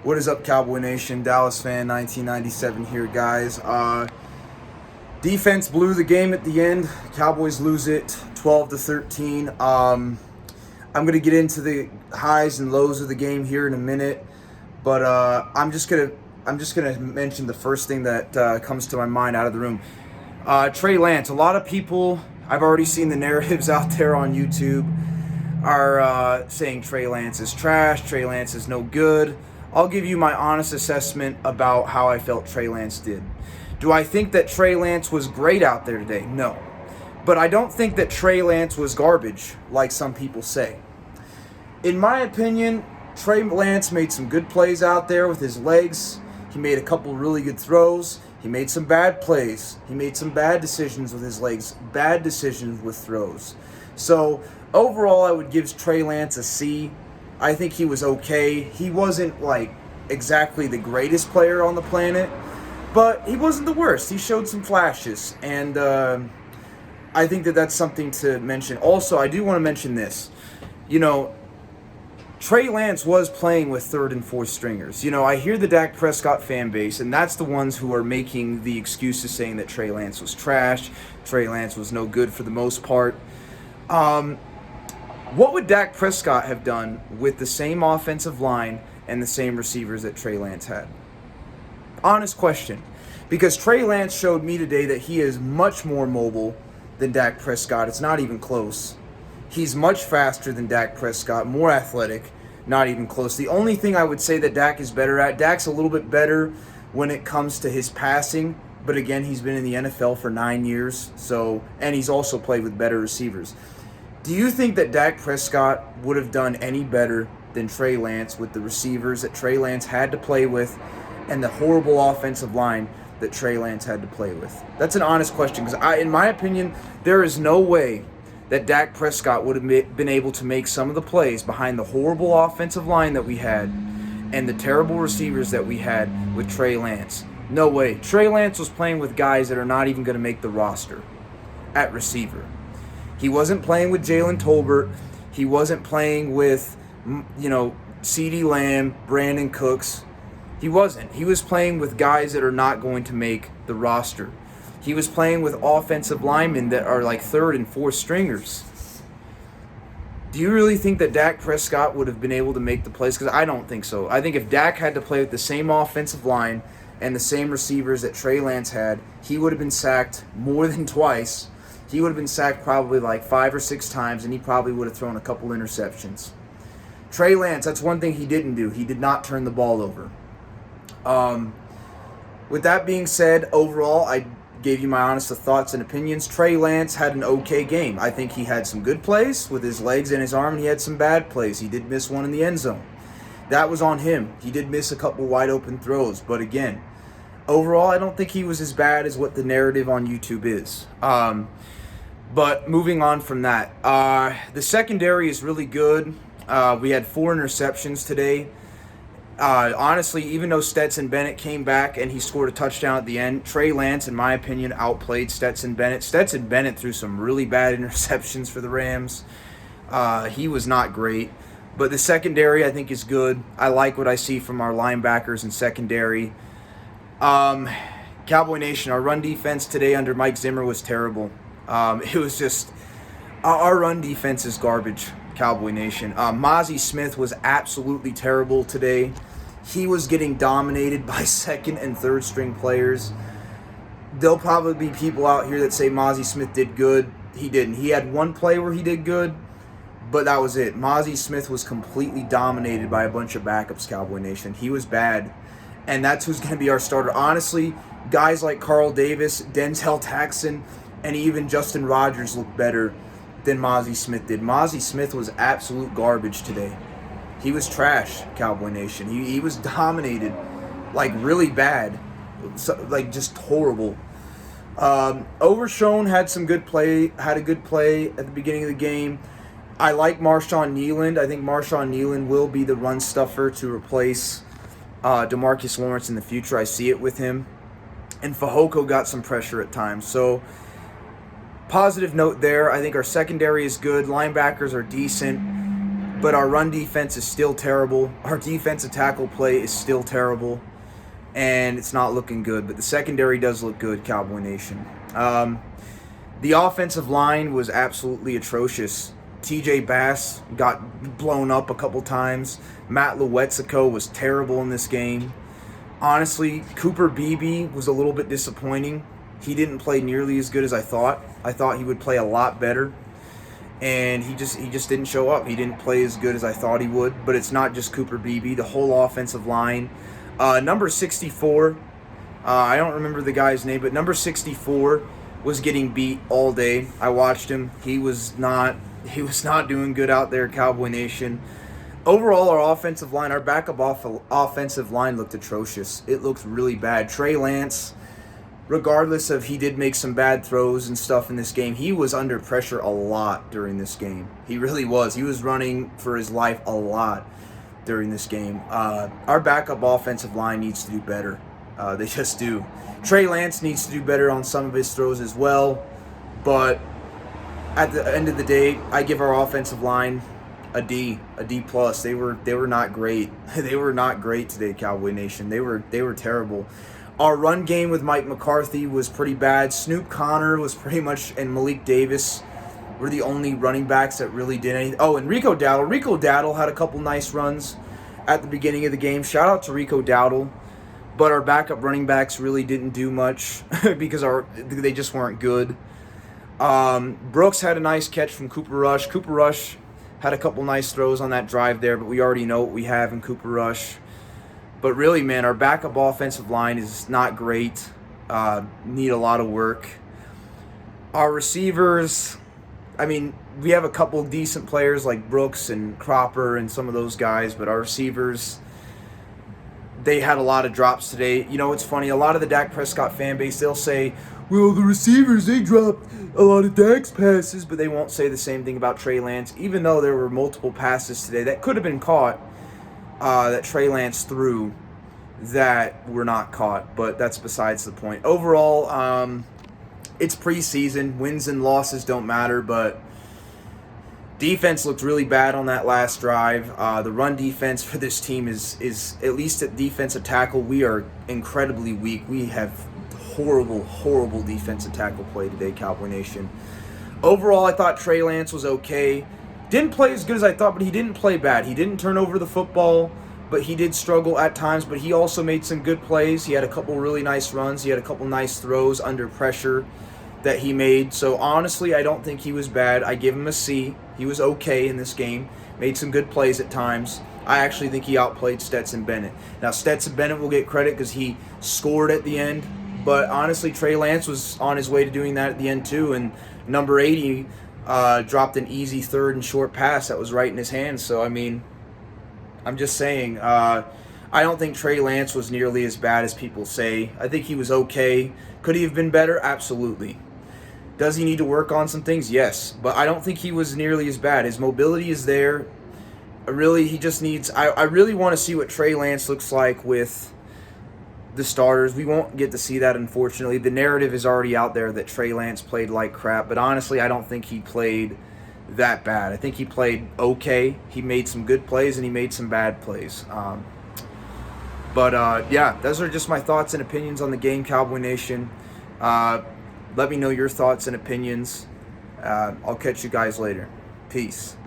What is up, Cowboy Nation? Dallas fan 1997 here, guys. Defense blew the game at the end. Cowboys lose it 12-13. I'm going to get into the highs and lows of the game here in a minute, but I'm just gonna mention the first thing that comes to my mind out of the room. Trey Lance. A lot of people, I've already seen the narratives out there on YouTube, are saying Trey Lance is trash, Trey Lance is no good. I'll give you my honest assessment about how I felt Trey Lance did. Do I think that Trey Lance was great out there today? No. But I don't think that Trey Lance was garbage, like some people say. In my opinion, Trey Lance made some good plays out there with his legs. He made a couple really good throws. He made some bad plays. He made some bad decisions with his legs, bad decisions with throws. So overall, I would give Trey Lance a C. I think he was okay. He wasn't like exactly the greatest player on the planet, but he wasn't the worst. He showed some flashes, and I think that that's something to mention. Also, I do want to mention this. Trey Lance was playing with third and fourth stringers. I hear the Dak Prescott fan base, and that's the ones who are making the excuses saying that Trey Lance was trash, Trey Lance was no good for the most part. What would Dak Prescott have done with the same offensive line and the same receivers that Trey Lance had? Honest question. Because Trey Lance showed me today that he is much more mobile than Dak Prescott. It's not even close. He's much faster than Dak Prescott, more athletic, not even close. The only thing I would say that Dak is better at, Dak's a little bit better when it comes to his passing, but again, he's been in the NFL for 9 years, and he's also played with better receivers. Do you think that Dak Prescott would have done any better than Trey Lance with the receivers that Trey Lance had to play with and the horrible offensive line that Trey Lance had to play with? That's an honest question, because in my opinion, there is no way that Dak Prescott would have been able to make some of the plays behind the horrible offensive line that we had and the terrible receivers that we had with Trey Lance. No way. Trey Lance was playing with guys that are not even going to make the roster at receiver. He wasn't playing with Jalen Tolbert. He wasn't playing with, CeeDee Lamb, Brandon Cooks. He wasn't. He was playing with guys that are not going to make the roster. He was playing with offensive linemen that are like third and fourth stringers. Do you really think that Dak Prescott would have been able to make the plays? Because I don't think so. I think if Dak had to play with the same offensive line and the same receivers that Trey Lance had, he would have been sacked more than twice. He would have been sacked probably like 5 or 6 times, and he probably would have thrown a couple interceptions. Trey Lance, that's one thing he didn't do. He did not turn the ball over. With that being said, overall, I gave you my honest thoughts and opinions. Trey Lance had an okay game. I think he had some good plays with his legs and his arm, and he had some bad plays. He did miss one in the end zone. That was on him. He did miss a couple wide open throws, but again, overall, I don't think he was as bad as what the narrative on YouTube is. But moving on from that, the secondary is really good. We had 4 interceptions today. Honestly, even though Stetson Bennett came back and he scored a touchdown at the end, Trey Lance, in my opinion, outplayed Stetson Bennett. Stetson Bennett threw some really bad interceptions for the Rams. He was not great. But the secondary, I think, is good. I like what I see from our linebackers and secondary. Cowboy Nation, our run defense today under Mike Zimmer was terrible. It was just, our run defense is garbage, Cowboy Nation. Mozzie Smith was absolutely terrible today. He was getting dominated by second and third string players. There'll probably be people out here that say Mozzie Smith did good. He didn't. He had one play where he did good, but that was it. Mozzie Smith was completely dominated by a bunch of backups, Cowboy Nation. He was bad, and that's who's going to be our starter. Honestly, guys like Carl Davis, Denzel Taxon, and even Justin Rogers look better than Mozzie Smith did. Mozzie Smith was absolute garbage today. He was trash, Cowboy Nation. He was dominated, like really bad, like just horrible. Overshone had a good play at the beginning of the game. I like Marshawn Kneeland. I think Marshawn Kneeland will be the run stuffer to replace DeMarcus Lawrence in the future. I see it with him. And Fehoko got some pressure at times. So, positive note there. I think our secondary is good. Linebackers are decent. but our run defense is still terrible. Our defensive tackle play is still terrible, and it's not looking good. But the secondary does look good, Cowboy Nation. The offensive line was absolutely atrocious. TJ Bass got blown up a couple times. Matt Luetzico was terrible in this game. Honestly, Cooper Beebe was a little bit disappointing. He didn't play nearly as good as I thought. I thought he would play a lot better, and he just didn't show up. He didn't play as good as I thought he would. But it's not just Cooper Beebe. The whole offensive line. Number 64, I don't remember the guy's name, but number 64 was getting beat all day. I watched him. He was not doing good out there, Cowboy Nation. Overall, our offensive line, our backup offensive line looked atrocious. It looked really bad. Trey Lance, regardless of he did make some bad throws and stuff in this game, he was under pressure a lot during this game. He really was. He was running for his life a lot during this game. Our backup offensive line needs to do better. They just do. Trey Lance needs to do better on some of his throws as well. But at the end of the day, I give our offensive line a D plus. They were not great. They were not great today, Cowboy Nation. They were terrible. Our run game with Mike McCarthy was pretty bad. Snoop Connor was pretty much, and Malik Davis were the only running backs that really did anything. Oh, and Rico Dowdle. Rico Dowdle had a couple nice runs at the beginning of the game. Shout out to Rico Dowdle. But our backup running backs really didn't do much because they just weren't good. Brooks had a nice catch from Cooper Rush. Cooper Rush had a couple nice throws on that drive there, but we already know what we have in Cooper Rush. But really, man, our backup offensive line is not great. Need a lot of work. Our receivers, I mean, we have a couple decent players like Brooks and Cropper and some of those guys, but our receivers, they had a lot of drops today. You know, it's funny. A lot of the Dak Prescott fan base, they'll say, well, the receivers, they dropped a lot of Dak's passes, but they won't say the same thing about Trey Lance, even though there were multiple passes today that could have been caught that Trey Lance threw that were not caught, but that's besides the point. Overall, it's preseason. Wins and losses don't matter, but defense looked really bad on that last drive. The run defense for this team is at least at defensive tackle, we are incredibly weak. We have horrible defensive tackle play today, Cowboy Nation. Overall, I thought Trey Lance was okay. Didn't play as good as I thought, but he didn't play bad. He didn't turn over the football, but he did struggle at times, but he also made some good plays. He had a couple really nice runs. He had a couple nice throws under pressure that he made. So honestly, I don't think he was bad. I give him a C. He was okay in this game. Made some good plays at times. I actually think he outplayed Stetson Bennett. Now, Stetson Bennett will get credit because he scored at the end, but honestly, Trey Lance was on his way to doing that at the end too, and number 80 dropped an easy third and short pass that was right in his hands. So, I mean, I'm just saying, I don't think Trey Lance was nearly as bad as people say. I think he was okay. Could he have been better? Absolutely. Does he need to work on some things? Yes. But I don't think he was nearly as bad. His mobility is there. He just needs... I really want to see what Trey Lance looks like with the starters. We won't get to see that, unfortunately. The narrative is already out there that Trey Lance played like crap. But honestly, I don't think he played that bad. I think he played okay. He made some good plays and he made some bad plays. Yeah, those are just my thoughts and opinions on the game, Cowboy Nation. Let me know your thoughts and opinions. I'll catch you guys later. Peace.